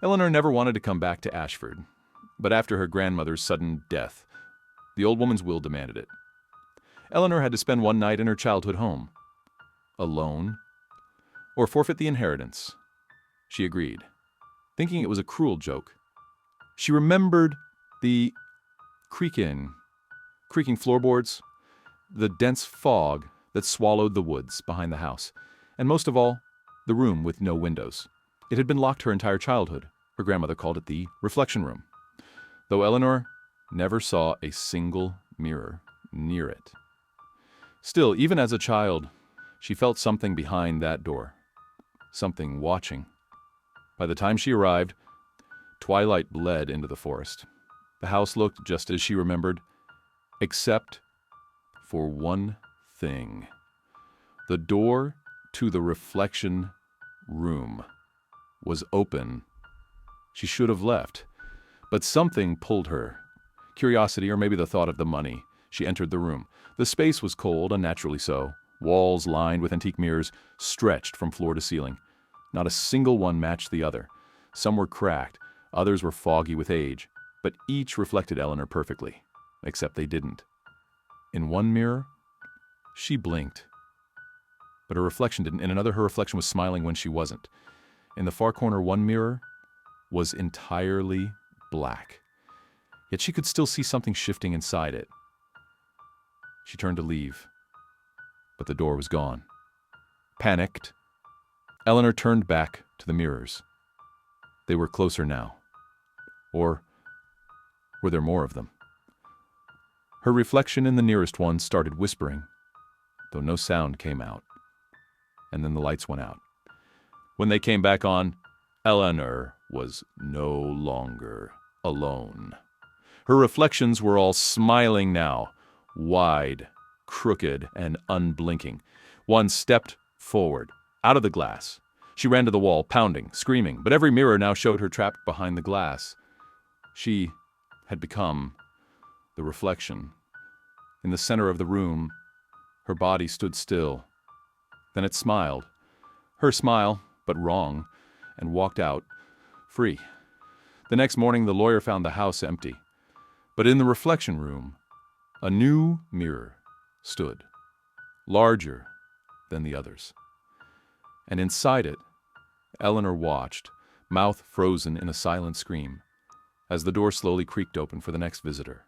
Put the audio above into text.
Eleanor never wanted to come back to Ashford, but after her grandmother's sudden death, the old woman's will demanded it. Eleanor had to spend one night in her childhood home. Alone, or forfeit the inheritance. She agreed, thinking it was a cruel joke. She remembered the creaking floorboards, the dense fog that swallowed the woods behind the house, and most of all, the room with no windows. It had been locked her entire childhood. Her grandmother called it the reflection room, though Eleanor never saw a single mirror near it. Still, even as a child, she felt something behind that door, something watching. By the time she arrived, twilight bled into the forest. The house looked just as she remembered, except for one thing. The door to the reflection room was open. She should have left, but something pulled her. Curiosity, or maybe the thought of the money. She entered the room. The space was cold, unnaturally so. Walls lined with antique mirrors stretched from floor to ceiling. Not a single one matched the other. Some were cracked, others were foggy with age, but each reflected Eleanor perfectly, except they didn't. In one mirror, she blinked, but her reflection didn't. In another, her reflection was smiling when she wasn't. In the far corner, one mirror was entirely black, yet she could still see something shifting inside it. She turned to leave, but the door was gone. Panicked, Eleanor turned back to the mirrors. They were closer now. Or were there more of them? Her reflection in the nearest one started whispering, though no sound came out. And then the lights went out. When they came back on, Eleanor was no longer alone. Her reflections were all smiling now, wide, crooked, and unblinking. One stepped forward, out of the glass. She ran to the wall, pounding, screaming, but every mirror now showed her trapped behind the glass. She had become the reflection. In the center of the room, her body stood still. Then it smiled. Her smile, but wrong, and walked out, free. The next morning, the lawyer found the house empty. But in the reflection room, a new mirror stood, larger than the others. And inside it, Eleanor watched, mouth frozen in a silent scream, as the door slowly creaked open for the next visitor.